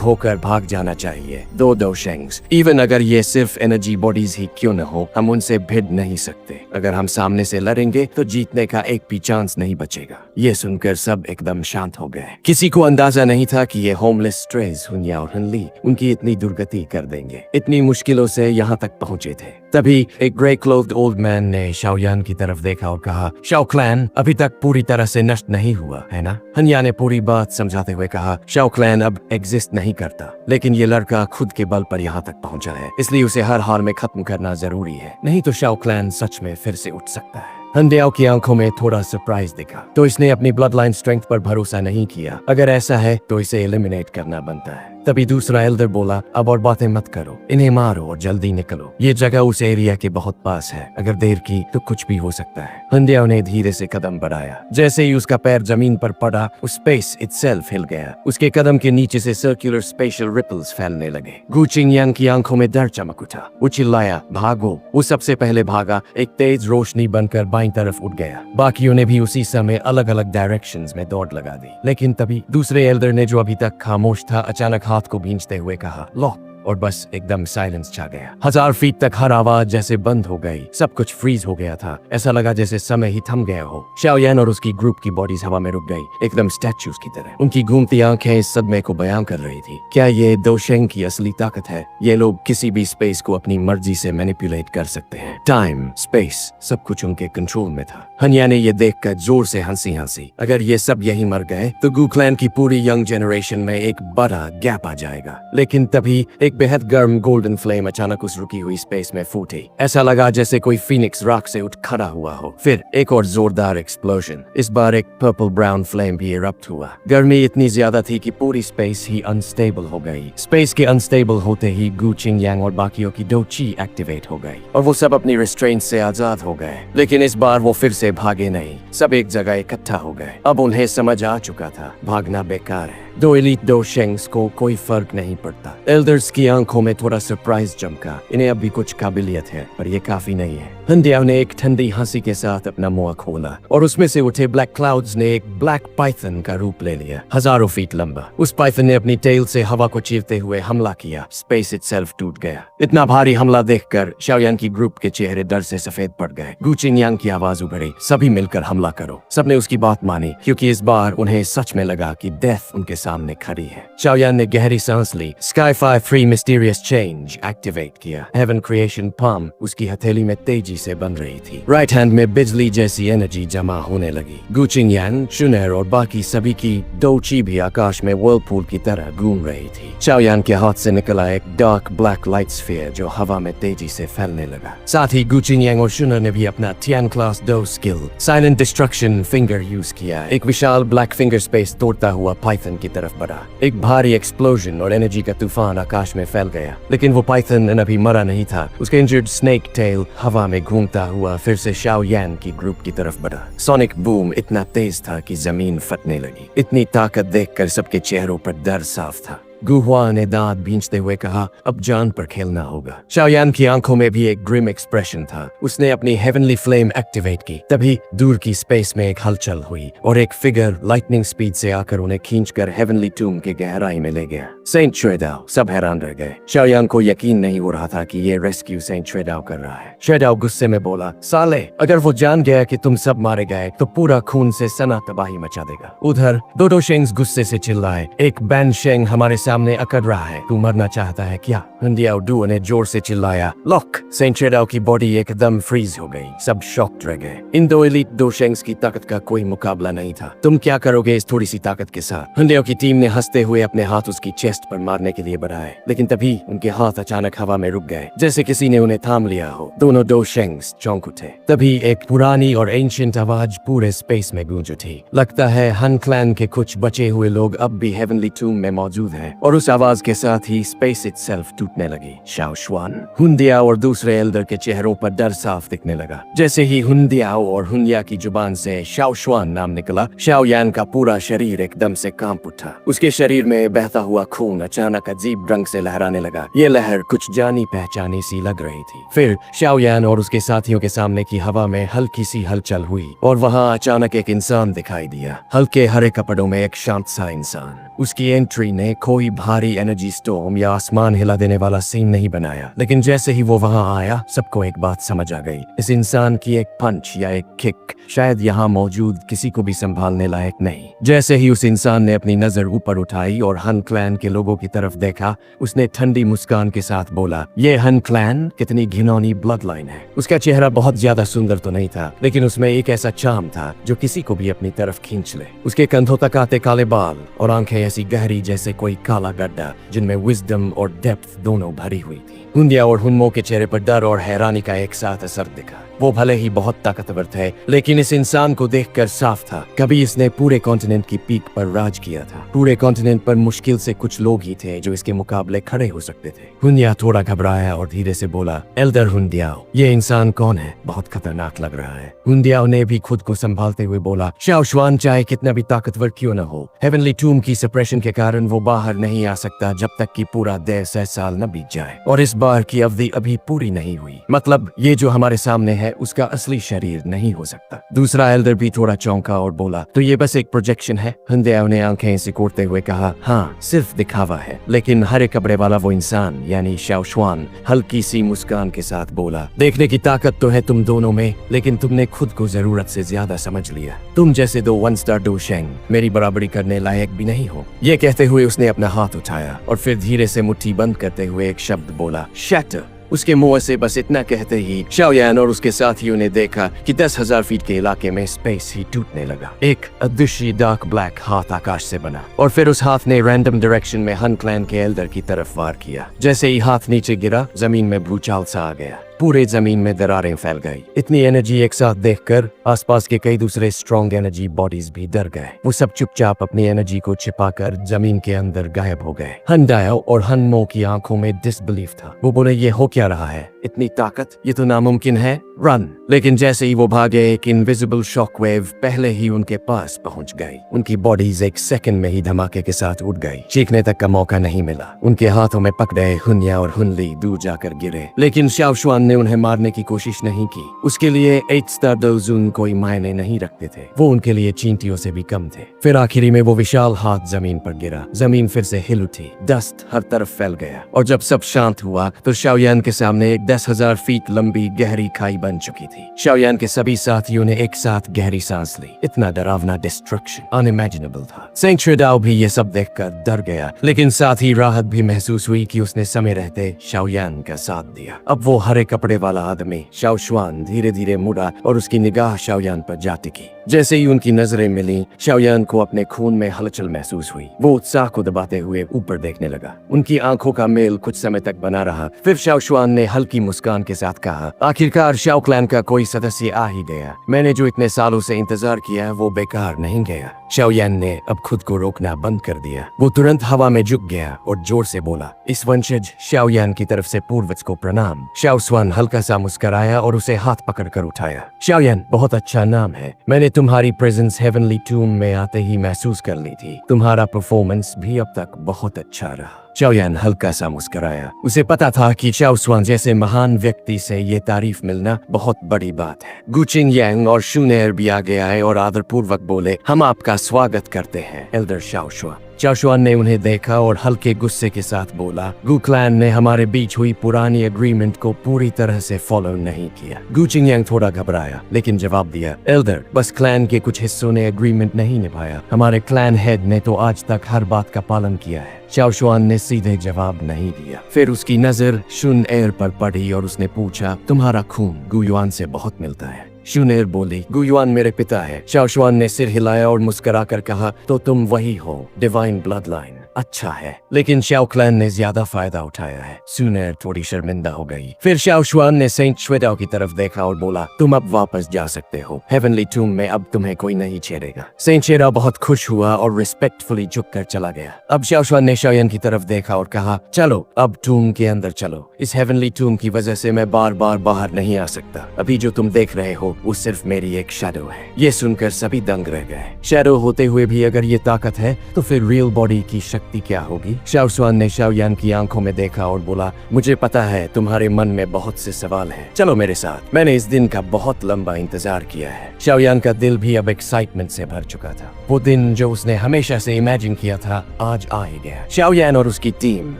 होकर भाग जाना चाहिए। दो डोशेंग्स, इवन अगर ये सिर्फ एनर्जी बॉडीज ही क्यों न हो, हम उनसे भिड़ नहीं सकते। अगर हम सामने से लड़ेंगे तो जीतने का एक भी चांस नहीं बचेगा। ये सुनकर सब एकदम शांत हो गए। किसी को अंदाजा नहीं था कि ये होमलेस स्ट्रेस हुन्या और हनली उनकी इतनी दुर्गति कर देंगे। इतनी मुश्किलों से यहाँ तक पहुँचे थे। तभी एक ग्रे क्लोथ्ड ओल्ड मैन ने शाओयान की तरफ देखा और कहा, शाओ क्लैन अभी तक पूरी तरह से नष्ट नहीं हुआ है ना? हन्या ने पूरी बात समझाते हुए कहा, शाओ क्लैन अब एग्जिस्ट नहीं करता, लेकिन ये लड़का खुद के बल पर यहाँ तक पहुँचा है, इसलिए उसे हर हाल में खत्म करना जरूरी है, नहीं तो शाओ क्लैन सच में फिर से उठ सकता है। हनडियाओ की आंखों में थोड़ा सरप्राइज दिखा, तो इसने अपनी ब्लड लाइन स्ट्रेंथ पर भरोसा नहीं किया। अगर ऐसा है तो इसे एलिमिनेट करना बनता है। तभी दूसरा एल्डर बोला, अब और बातें मत करो, इन्हें मारो और जल्दी निकलो। ये जगह उस एरिया के बहुत पास है, अगर देर की तो कुछ भी हो सकता है। हनडियाओ ने धीरे से कदम बढ़ाया। जैसे ही उसका पैर जमीन पर पड़ा, उस स्पेस इटसेल्फ हिल गया। उसके कदम के नीचे से सर्कुलर स्पेशल रिपल्स फैलने लगे। गु चिंगयांग की आंखों में डर चमक उठा। वो चिल्लाया, भागो। वो सबसे पहले भागा, एक तेज रोशनी बनकर बाईं तरफ उठ गया। बाकियों ने भी उसी समय अलग अलग डायरेक्शंस में दौड़ लगा दी। लेकिन तभी दूसरे एल्डर ने, जो अभी तक खामोश था, अचानक हाथ को भींचते हुए कहा, लो, और बस एकदम साइलेंस छा गया। 1000 फीट तक हर आवाज जैसे बंद हो गई। सब कुछ फ्रीज हो गया था। ऐसा लगा जैसे समय ही थम गया हो। शाओयान और उसकी ग्रुप की बॉडीज हवा में रुक गई, एकदम स्टैच्यूज की तरह। उनकी घूमती आंखें इस सदमे को बयां कर रही थी। क्या ये डोशेंग की असली ताकत है? ये लोग किसी भी स्पेस को अपनी मर्जी से मैनिपुलेट कर सकते हैं। टाइम, स्पेस, सब कुछ उनके कंट्रोल में था। हन्या ने ये देखकर जोर से हंसी। अगर ये सब यही मर गए तो गु क्लैन की पूरी यंग जनरेशन में एक बड़ा गैप आ जाएगा। लेकिन तभी एक बेहद गर्म गोल्डन फ्लेम अचानक उस रुकी हुई स्पेस में फूटी। ऐसा लगा जैसे कोई फीनिक्स रॉक से उठ खड़ा हुआ हो। फिर एक और जोरदार एक्सप्लोजन। इस बार एक पर्पल ब्राउन फ्लेम भी इरप्ट हुआ। गर्मी इतनी ज्यादा थी कि पूरी स्पेस ही अनस्टेबल हो गई। स्पेस के अनस्टेबल होते ही गु चिंगयांग और बाकियों की डो ची एक्टिवेट हो गई और वो सब अपनी रिस्ट्रेंट से आजाद हो गए। लेकिन इस बार वो फिर से भागे नहीं, सब एक जगह इकट्ठा हो गए। अब उन्हें समझ आ चुका था, भागना बेकार है। दो एलीट डोशेंग्स को कोई फर्क नहीं पड़ता। एल्डर्स की आंखों में थोड़ा सरप्राइज चमका। इन्हें अभी कुछ काबिलियत है, पर ये काफी नहीं है। हनडियाओ ने एक ठंडी हंसी के साथ अपना मुंह खोला और उसमें से उठे ब्लैक क्लाउड्स ने एक ब्लैक पाइथन का रूप ले लिया, 1000 फीट लंबा। उस पाइथन ने अपनी टेल से हवा को चीरते हुए हमला किया। स्पेस इटसेल्फ टूट गया। इतना भारी हमला देखकर शाओयान की ग्रुप के चेहरे डर से सफेद पड़ गए। गु चिंगयांग की आवाज उभरी, सभी मिलकर हमला करो। सबने उसकी बात मानी, क्योंकि इस बार उन्हें सच में लगा कि डेथ उनके सामने खड़ी है। शाओयान ने गहरी सांस ली। स्काई 3 मिस्टीरियस चेंज एक्टिवेट किया। हेवन क्रिएशन पाम उसकी हथेली में तेजी से बन रही थी। राइट हैंड में बिजली जैसी एनर्जी जमा होने लगी। गु चिंगयांग, शुनर और बाकी सभी की डो ची भी आकाश में व्हर्लपूल की तरह घूम रही थी। शाओयान के हाथ से निकला एक डार्क ब्लैक लाइट स्फीयर जो हवा में तेजी से फैलने लगा। साथ ही गु चिंगयांग और शुनर ने भी अपना थियान क्लास डो skill silent destruction finger use किया। एक विशाल ब्लैक फिंगर स्पेस तोड़ता हुआ पाइथन की तरफ बढ़ा। एक भारी एक्सप्लोजन और एनर्जी का तूफान आकाश में फैल गया। लेकिन वो पाइथन अभी मरा नहीं था। उसके इंजर्ड स्नेक टेल हवा में घूमता हुआ फिर से शाओयान की ग्रुप की तरफ बढ़ा। सोनिक बूम इतना तेज था कि जमीन फटने लगी। इतनी ताकत देखकर सबके चेहरों पर डर साफ था। गुहुआ ने दांत भींचते हुए कहा, अब जान पर खेलना होगा। शाओयान की आंखों में भी एक ग्रिम एक्सप्रेशन था। उसने अपनी हेवनली फ्लेम एक्टिवेट की। तभी दूर की स्पेस में एक हलचल हुई और एक फिगर लाइटनिंग स्पीड से आकर उन्हें खींचकर हेवनली टूम के गहराई में ले गया। सेंट श्वेडाओ, सब हैरान रह गए। शाओयान को यकीन नहीं हो रहा था कि ये रेस्क्यू सेंट श्वेडाओ कर रहा है। श्वेडाओ गुस्से में बोला, साले, अगर वो जान गया कि तुम सब मारे गए तो पूरा खून से सना तबाही मचा देगा। उधर दो डोशेंग्स गुस्से से चिल्लाए, एक बैन शेंग हमारे साथ सामने अकड़ रहा है। तू मरना चाहता है क्या? हुंदियाओ डुओ ने जोर से चिल्लाया। लॉक! सेंट चेडाओ की बॉडी एकदम फ्रीज हो गई। सब शॉक्ड रह गए। इन दो एलीट डोशेंग्स की ताकत का कोई मुकाबला नहीं था। तुम क्या करोगे इस थोड़ी सी ताकत के साथ? हुंदियाओ की टीम ने हंसते हुए अपने हाथ उसकी चेस्ट पर मारने के लिए बढ़ाए, लेकिन तभी उनके हाथ अचानक हवा में रुक गए, जैसे किसी ने उन्हें थाम लिया हो। दोनों डोशेंग्स चौंक उठे। तभी एक पुरानी और एंशिएंट आवाज पूरे स्पेस में गूंज उठी। लगता है हन क्लैन के कुछ बचे हुए लोग अब भी हेवनली टूम में मौजूद हैं। और उस आवाज के साथ ही स्पेस इटसेल्फ टूटने लगी। शाओ शुआन, हुंदियाओ और दूसरे एल्डर के चेहरों पर डर साफ दिखने लगा। जैसे ही हुंदियाओ और हुंदिया की जुबान से शाओ शुआन नाम निकला, शाओ यान का पूरा शरीर एकदम से कांप उठा। उसके शरीर में बहता हुआ खून अचानक अजीब रंग से लहराने लगा। ये लहर कुछ जानी पहचानी सी लग रही थी। फिर शाओ यान और उसके साथियों के सामने की हवा में हल्की सी हलचल हुई और वहां अचानक एक इंसान दिखाई दिया। हल्के हरे कपड़ों में एक शांत सा इंसान। उसकी एंट्री ने कोई भारी एनर्जी स्टॉर्म या आसमान हिला देने वाला सीन नहीं बनाया, लेकिन जैसे ही वो वहां आया, सबको एक बात समझ आ गई। इस इंसान की एक पंच या एक किक शायद यहाँ मौजूद किसी को भी संभालने लायक नहीं। जैसे ही उस इंसान ने अपनी नजर ऊपर उठाई और हन क्लैन के लोगों की तरफ देखा, उसने ठंडी मुस्कान के साथ बोला, ये हन क्लैन कितनी घिनौनी ब्लड लाइन है। उसका चेहरा बहुत ज्यादा सुंदर तो नहीं था, लेकिन उसमें एक ऐसा चार्म था जो किसी को भी अपनी तरफ खींच ले। उसके कंधों तक आते काले बाल और आंखें ऐसी गहरी जैसे कोई काला गड्ढा, जिनमें विजडम और डेप्थ दोनों भरी हुई थी। हुंदिया और हुनमो के चेहरे पर डर और हैरानी का एक साथ असर दिखा। वो भले ही बहुत ताकतवर थे, लेकिन इस इंसान को देखकर साफ था कभी इसने पूरे कॉन्टिनेंट की पीक पर राज किया था। पूरे कॉन्टिनेंट पर मुश्किल से कुछ लोग ही थे जो इसके मुकाबले खड़े हो सकते थे। हुंदिया थोड़ा घबराया और धीरे से बोला, एल्डर हुंदियाओ, ये इंसान कौन है? बहुत खतरनाक लग रहा है। हुंदियाओ ने भी खुद को संभालते हुए बोला, शाओ शुआन चाहे कितना भी ताकतवर क्यों न हो, हेवनली टूम की सप्रेशन के कारण वो बाहर नहीं आ सकता जब तक कि पूरा 150 साल न बीत जाए। और इस बार की अवधि अभी पूरी नहीं हुई। मतलब ये जो हमारे सामने है उसका असली शरीर नहीं हो सकता। दूसरा एल्डर भी थोड़ा चौंका और बोला, तो ये बस एक प्रोजेक्शन है? हुंदियाओ ने आंखें सिकोड़ते हुए कहा, हाँ, सिर्फ दिखावा है। लेकिन हरे कपड़े वाला वो इंसान यानी शाओ शुआन हल्की सी मुस्कान के साथ बोला, देखने की ताकत तो है तुम दोनों में, लेकिन तुमने खुद को जरूरत से ज्यादा समझ लिया। तुम जैसे दो 1 स्टार डोशेंग मेरी बराबरी करने लायक भी नहीं हो। ये कहते हुए उसने अपना हाथ उठाया और फिर धीरे से मुट्ठी बंद करते हुए एक शब्द बोला, शैटर। उसके मुंह से बस इतना कहते ही शाओ यान और उसके साथियों ने देखा कि 10,000 फीट के इलाके में स्पेस ही टूटने लगा। एक अदृश्य डार्क ब्लैक हाथ आकाश से बना और फिर उस हाथ ने रैंडम डायरेक्शन में हन क्लैन के एल्डर की तरफ वार किया। जैसे ही हाथ नीचे गिरा, जमीन में भूचाल सा आ गया। पूरे जमीन में दरारें फैल गई। इतनी एनर्जी एक साथ देखकर आसपास के कई दूसरे स्ट्रॉन्ग एनर्जी बॉडीज भी डर गए। वो सब चुपचाप अपनी एनर्जी को छिपाकर जमीन के अंदर गायब हो गए। हुंदियाओ और हुनमो की आंखों में डिसबिलीफ था। वो बोले, ये हो क्या रहा है? इतनी ताकत, ये तो नामुमकिन है। रन! लेकिन जैसे ही वो भागे, एक इनविजिबल शॉकवेव पहले ही उनके पास पहुंच गई। उनकी बॉडीज एक सेकंड में ही धमाके के साथ उठ गई। चीखने तक का मौका नहीं मिला। उनके हाथों में पकड़े हुंदिया और हुनली दूर जाकर गिरे, लेकिन शाओ शुआन ने उन्हें मारने की कोशिश नहीं की। उसके लिए 8 स्टार डोजून कोई मायने नहीं रखते थे। वो उनके लिए चींटियों से भी कम थे। फिर आखिरी में वो विशाल हाथ जमीन पर गिरा। जमीन फिर से हिल उठी। डस्ट हर तरफ फैल गया और जब सब शांत हुआ तो शाओ यान के सामने एक 10,000 फीट लंबी गहरी खाई बन चुकी थी। शाओ यान के सभी साथियों ने एक साथ गहरी सांस ली। इतना डरावना डिस्ट्रक्शन अनइमेजिनेबल था। सेंट चेडाओ भी ये सब देखकर डर गया, लेकिन साथ ही राहत भी महसूस हुई कि उसने समय रहते शाओ यान का साथ दिया। अब वो हरे कपड़े वाला आदमी शाओ शुआन धीरे धीरे मुड़ा और उसकी निगाह शाओ यान पर जा टिकी। जैसे ही उनकी नजरें मिली, शाओ यान को अपने खून में हलचल महसूस हुई। वो उत्साह को दबाते हुए ऊपर देखने लगा। उनकी आंखों का मेल कुछ समय तक बना रहा। फिर शाओ शुआन ने हल्की मुस्कान के साथ कहा, आखिरकार शाओ क्लैन का कोई सदस्य आ ही गया। मैंने जो इतने सालों से इंतजार किया वो बेकार नहीं गया। शाओ यान ने अब खुद को रोकना बंद कर दिया। वो तुरंत हवा में झुक गया और जोर से बोला, इस वंशज शाओ यान की तरफ से पूर्वज को प्रणाम। शाओ शुआन हल्का सा मुस्कुराया और उसे हाथ पकड़कर उठाया। शाओ यान, बहुत अच्छा नाम है। मैंने तुम्हारी प्रेजेंस हेवनली टूम में आते ही महसूस कर ली थी। तुम्हारा परफॉर्मेंस भी अब तक बहुत अच्छा रहा। शाओ यान हल्का सा मुस्कुराया। उसे पता था कि शाओ शुआन जैसे महान व्यक्ति से ये तारीफ मिलना बहुत बड़ी बात है। गुचिंग यांग और शुनेर भी आगे आए और आदरपूर्वक बोले, हम आपका स्वागत करते हैं एल्डर शाओ शुआन। शाओशुआन ने उन्हें देखा और हल्के गुस्से के साथ बोला, गु क्लैन ने हमारे बीच हुई पुरानी एग्रीमेंट को पूरी तरह से फॉलो नहीं किया। गु चिंगयांग थोड़ा घबराया लेकिन जवाब दिया, एल्डर, बस क्लैन के कुछ हिस्सों ने एग्रीमेंट नहीं निभाया। हमारे क्लैन हेड ने तो आज तक हर बात का पालन किया है। शाओशुआन ने सीधे जवाब नहीं दिया। फिर उसकी नजर शुन एर पर पड़ी और उसने पूछा, तुम्हारा खून गुयुआन से बहुत मिलता है। शुन एर बोली, गुयुआन मेरे पिता है। शाओशुआन ने सिर हिलाया और मुस्कुराकर कहा, तो तुम वही हो, डिवाइन ब्लड लाइन। अच्छा है, लेकिन शाओ क्लैन ने ज्यादा फायदा उठाया है। शुन एर थोड़ी शर्मिंदा हो गई। फिर शाओशुआन ने सेंट श्वेडाओ की तरफ देखा और बोला, तुम अब वापस जा सकते हो। हेवनली टूम में अब तुम्हें कोई नहीं छेड़ेगा। सेंट श्वेडाओ बहुत खुश हुआ और रिस्पेक्टफुली झुककर चला गया। अब शाओशुआन ने शाओयान की तरफ देखा और कहा, चलो अब टूम के अंदर चलो। इस हेवनली टूम की वजह से मैं बार बार बाहर नहीं आ सकता। अभी जो तुम देख रहे हो वो सिर्फ मेरी एक शैडो है। ये सुनकर सभी दंग रह गए। शैडो होते हुए भी अगर ये ताकत है तो फिर रियल बॉडी की शक्ति क्या होगी? शाओशुआन ने शाओयान की आंखों में देखा और बोला, मुझे पता है तुम्हारे मन में बहुत से सवाल हैं। चलो मेरे साथ। मैंने इस दिन का बहुत लंबा इंतजार किया है। शाओयान का दिल भी अब एक्साइटमेंट से भर चुका था। वो दिन जो उसने हमेशा से इमेजिन किया था आज आ ही गया। शाओयान और उसकी टीम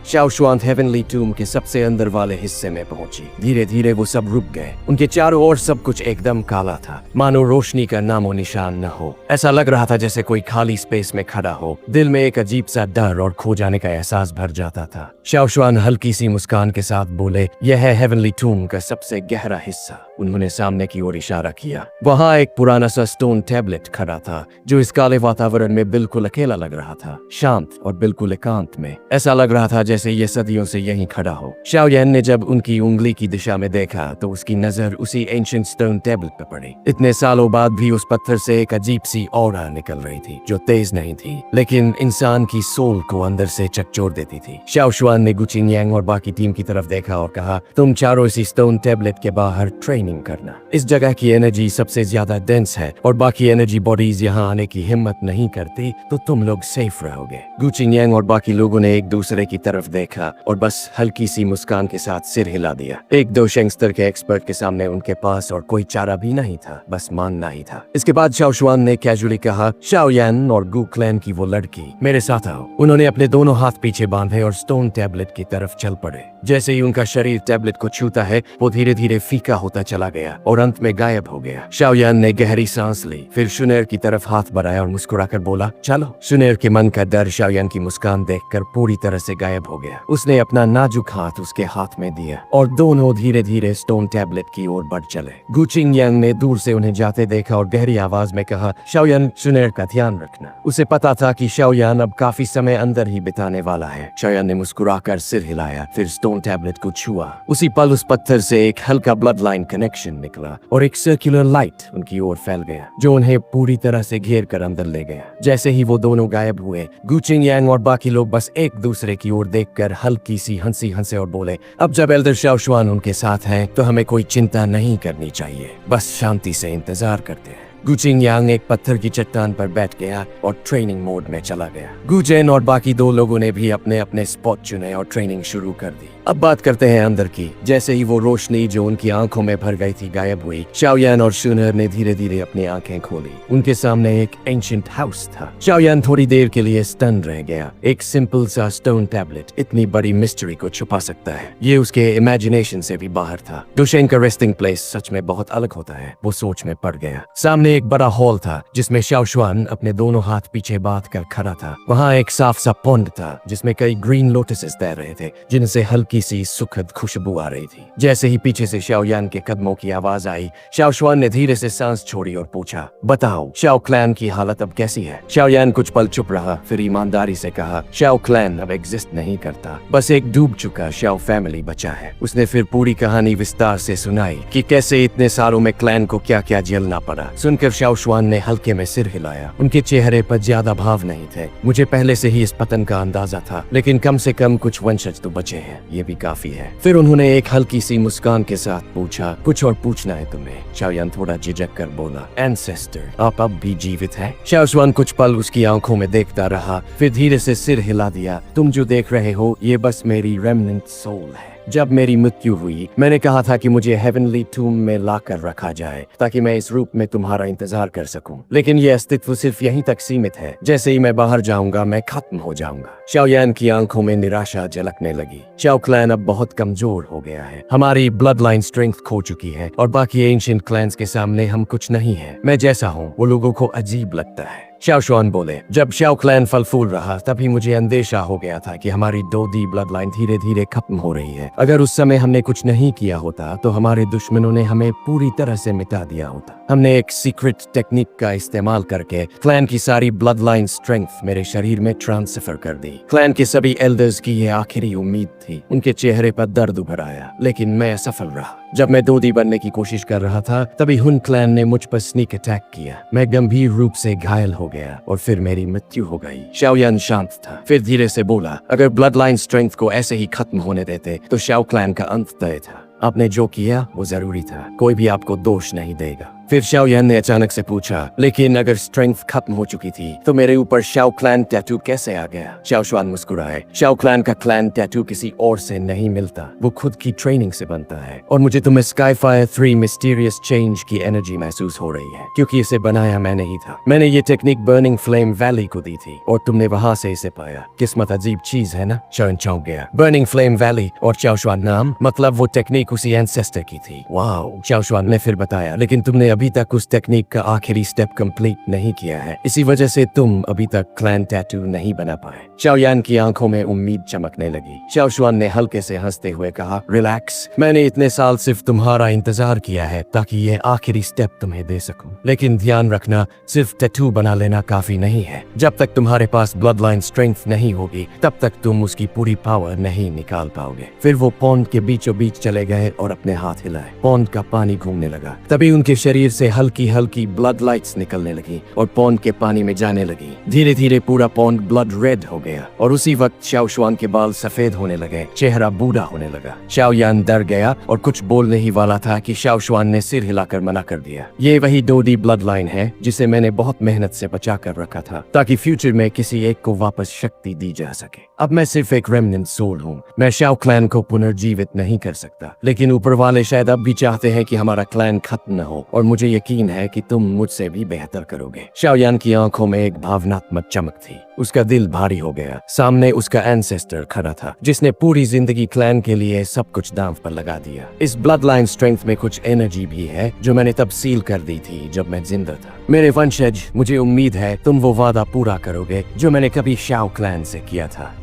शाओशुआन हेवनली टूम के सबसे अंदर वाले हिस्से में पहुंची। धीरे धीरे वो सब रुक गए। उनके चारों ओर सब कुछ एकदम काला था, मानो रोशनी का नामो निशान न हो। ऐसा लग रहा था जैसे कोई खाली स्पेस में खड़ा हो। दिल में एक अजीब सा डर और खो जाने का एहसास भर जाता था। शाओशुआन हल्की सी मुस्कान के साथ बोले, यह है हेवनली टूम का सबसे गहरा हिस्सा। उन्होंने सामने की ओर इशारा किया। वहाँ एक पुराना सा स्टोन टैबलेट खड़ा था जो इस काले वातावरण में बिल्कुल अकेला लग रहा था, शांत और बिल्कुल एकांत में। ऐसा लग रहा था जैसे ये सदियों से यहीं खड़ा हो। शाओयान ने जब उनकी उंगली की दिशा में देखा तो उसकी नजर उसी एंशिएंट स्टोन टैबलेट पर पड़ी। इतने सालों बाद भी उस पत्थर से एक अजीब सी ऑरा निकल रही थी जो तेज नहीं थी लेकिन इंसान की सोल को अंदर से चकचोर देती थी। शाओशुआन ने गु चिंगयांग और बाकी टीम की तरफ देखा और कहा, तुम चारों इसी स्टोन टैबलेट के बाहर ट्रेनिंग करना। इस जगह की एनर्जी सबसे ज्यादा डेंस है और बाकी एनर्जी बॉडीज यहाँ आने की हिम्मत नहीं करती, तो तुम लोग सेफ रहोगे। गु चिंगयांग और बाकी लोगों ने एक दूसरे की तरफ देखा और बस हल्की सी मुस्कान के साथ सिर हिला दिया। एक दो शेंगस्टर के एक्सपर्ट के सामने उनके पास और कोई चारा भी नहीं था, बस मानना ही था। इसके बाद शाओशुआन ने कैजुअली कहा, शाओयान और गु क्लैन की वो लड़की मेरे साथ आओ। उन्होंने अपने दोनों हाथ पीछे बांधे और स्टोन टैबलेट की तरफ चल पड़े। जैसे ही उनका शरीर टैबलेट को छूता है वो धीरे धीरे फीका होता चला गया और अंत में गायब हो गया। शाओयान ने गहरी सांस ली, फिर शुन एर की तरफ हाथ बढ़ाया और मुस्कुराकर बोला, चलो। शुन एर के मन का डर शाओयान की मुस्कान देखकर पूरी तरह से गायब हो गया। उसने अपना नाजुक हाथ उसके हाथ में दिया और दोनों धीरे धीरे स्टोन टैबलेट की ओर बढ़ चले। गु चिंगयांग ने दूर से उन्हें जाते देखा और गहरी आवाज में कहा, शाओयान, शुन एर का ध्यान रखना। उसे पता था कि शाओयान अब काफी समय अंदर ही बिताने वाला है। शाओयान ने मुस्कुराकर सिर हिलाया, फिर स्टोन टैबलेट को छुआ। उसी पल उस पत्थर से एक हल्का ब्लड लाइन कनेक्शन निकला और एक सर्कुलर लाइट उनकी ओर फैल गया जो उन्हें पूरी तरह से घेर कर अंदर ले गया। जैसे ही वो दोनों गायब हुए, गु चिंगयांग और बाकी लोग बस एक दूसरे की ओर देखकर हल्की सी हंसी हंसे और बोले, अब जब एल्डर शाओशुआन उनके साथ हैं तो हमें कोई चिंता नहीं करनी चाहिए, बस शांति से इंतजार करते हैं। गु चिंगयांग एक पत्थर की चट्टान पर बैठ गया और ट्रेनिंग मोड में चला गया। गु जेन और बाकी दो लोगों ने भी अपने अपने स्पॉट चुने और ट्रेनिंग शुरू कर दी। अब बात करते हैं अंदर की। जैसे ही वो रोशनी जो उनकी आंखों में भर गई थी गायब हुई, शाओयान और शुन एर ने धीरे धीरे अपनी आंखें खोली। उनके सामने एक एंशिएंट हाउस था। शाओयान थोड़ी देर के लिए स्टन रह गया। एक सिंपल सा स्टोन टैबलेट इतनी बड़ी मिस्ट्री को छुपा सकता है, ये उसके इमेजिनेशन से भी बाहर था। डुशेन का रेस्टिंग प्लेस सच में बहुत अलग होता है। वो सोच में पड़ गया। सामने एक बड़ा हॉल था जिसमें शाओशुआन अपने दोनों हाथ पीछे बांध कर खड़ा था। वहाँ एक साफ सा पॉन्ड था जिसमें कई ग्रीन लोटसेस तैर रहे थे जिनसे हल्की सी सुखद खुशबू आ रही थी। जैसे ही पीछे से शाओयान के कदमों की आवाज आई, शाओशुआन ने धीरे से सांस छोड़ी और पूछा, बताओ शाओ क्लैन की हालत अब कैसी है? शाओयान कुछ पल चुप रहा, फिर ईमानदारी से कहा, शाओ क्लैन अब एग्जिस्ट नहीं करता, बस एक डूब चुका शाओ फैमिली बचा है। उसने फिर पूरी कहानी विस्तार से सुनाई कि कैसे इतने सालों में क्लैन को क्या क्या झेलना पड़ा। सुनकर शाओशुआन ने हल्के में सिर हिलाया। उनके चेहरे पर ज्यादा भाव नहीं थे। मुझे पहले से ही इस पतन का अंदाजा था, लेकिन कम से कम कुछ वंशज तो बचे हैं, ये भी काफी है। फिर उन्होंने एक हल्की सी मुस्कान के साथ पूछा, कुछ और पूछना है तुम्हें? शाओयान थोड़ा झिझक कर बोला, एंसेस्टर, आप अब भी जीवित हैं? शाओशुआन कुछ पल उसकी आंखों में देखता रहा, फिर धीरे से सिर हिला दिया। तुम जो देख रहे हो ये बस मेरी रेमनेंट सोल है जब मेरी मृत्यु हुई मैंने कहा था कि मुझे हेवनली टूम में लाकर रखा जाए ताकि मैं इस रूप में तुम्हारा इंतजार कर सकूं। लेकिन ये अस्तित्व सिर्फ यहीं तक सीमित है। जैसे ही मैं बाहर जाऊंगा मैं खत्म हो जाऊंगा। शाओयान की आंखों में निराशा झलकने लगी। शाओ क्लैन अब बहुत कमजोर हो गया है। हमारी ब्लड लाइन स्ट्रेंथ खो चुकी है और बाकी एंशिएंट क्लैंस के सामने हम कुछ नहीं है। मैं जैसा हूँ वो लोगों को अजीब लगता है। शाओ शुआन बोले, जब शाओ क्लैन फल फूल रहा तभी मुझे अंदेशा हो गया था कि हमारी 2D ब्लड लाइन धीरे धीरे खत्म हो रही है। अगर उस समय हमने कुछ नहीं किया होता तो हमारे दुश्मनों ने हमें पूरी तरह से मिटा दिया होता। हमने एक सीक्रेट टेक्निक का इस्तेमाल करके क्लैन की सारी ब्लड लाइन स्ट्रेंथ मेरे शरीर में ट्रांसफर कर दी। क्लैन के सभी एल्डर्स की ये आखिरी उम्मीद थी। उनके चेहरे पर दर्द उभर आया, लेकिन मैं असफल रहा। जब मैं 2D बनने की कोशिश कर रहा था तभी हुन क्लैन ने मुझ पर स्नीक अटैक किया। मैं गंभीर रूप से घायल हो गया और फिर मेरी मृत्यु हो गई। शाओयान शांत था, फिर धीरे से बोला, अगर ब्लड लाइन स्ट्रेंथ को ऐसे ही खत्म होने देते तो शाओ क्लैन का अंत तय था। आपने जो किया वो जरूरी था, कोई भी आपको दोष नहीं देगा। फिर शाओयान ने अचानक से पूछा, लेकिन अगर स्ट्रेंथ खत्म हो चुकी थी तो मेरे ऊपर शाओ क्लैन टैटू कैसे आ गया? शाओ शुआन मुस्कुराए, शाओ क्लैन का क्लैन टैटू किसी और से नहीं मिलता, वो खुद की ट्रेनिंग से बनता है। और मुझे तुम्हें स्काईफायर 3 मिस्टीरियस चेंज की एनर्जी महसूस हो रही है, क्योंकि इसे बनाया मैं नहीं था। मैंने ये टेक्निक बर्निंग फ्लेम वैली को दी थी और तुमने वहां से इसे पाया। किस्मत अजीब चीज है ना? शाओन चौंक गया। बर्निंग फ्लेम वैली और शाओ शुआन नाम, मतलब वो टेक्निक उसी एंसेस्टर की थी। वाओ, शाओ शुआन ने फिर बताया, लेकिन तुमने अभी तक उस टेक्निक का आखिरी स्टेप कंप्लीट नहीं किया है, इसी वजह से तुम अभी तक क्लैन टैटू नहीं बना पाए। शाओयान की आंखों में उम्मीद चमकने लगी। शाओ शुआन ने हल्के से हंसते हुए कहा, रिलैक्स, मैंने इतने साल सिर्फ तुम्हारा इंतजार किया है ताकि ये आखिरी स्टेप तुम्हें दे सकूं। लेकिन ध्यान रखना, सिर्फ टैटू बना लेना काफी नहीं है। जब तक तुम्हारे पास ब्लड लाइन स्ट्रेंथ नहीं होगी तब तक तुम उसकी पूरी पावर नहीं निकाल पाओगे। फिर वो पॉन्ड के बीचों बीच चले गए और अपने हाथ हिलाए। पॉन्ड का पानी घूमने लगा। तभी उनके शरीर से हल्की हल्की ब्लड लाइट्स निकलने लगी और पॉन्ड के पानी में जाने लगी। धीरे धीरे पूरा पॉन्ड ब्लड रेड हो गया और उसी वक्त शाओ शुआन के बाल सफेद होने लगे, चेहरा बूढ़ा होने लगा। शाओयान डर गया और कुछ बोलने ही वाला था कि शाओ शुआन ने सिर हिलाकर मना कर दिया। ये वही 2D ब्लड लाइन है जिसे मैंने बहुत मेहनत से बचा कर रखा था ताकि फ्यूचर में किसी एक को वापस शक्ति दी जा सके। अब मैं सिर्फ एक रेमिनेंट सोल हूँ। मैं शाओ क्लैन को पुनर्जीवित नहीं कर सकता, लेकिन ऊपर वाले शायद अब भी चाहते हैं कि हमारा क्लैन खत्म न हो, और मुझे यकीन है कि तुम मुझसे भी बेहतर करोगे। शाओयान की आंखों में एक भावनात्मक चमक थी। उसका दिल भारी हो गया। सामने उसका एंसेस्टर खड़ा था जिसने पूरी जिंदगी क्लैन के लिए सब कुछ दांव पर लगा दिया। इस ब्लड लाइन स्ट्रेंथ में कुछ एनर्जी भी है जो मैंने तब सील कर दी थी जब मैं जिंदा था। मेरे वंशज, मुझे उम्मीद है तुम वो वादा पूरा करोगे जो मैंने कभी शाओ क्लैन से किया था।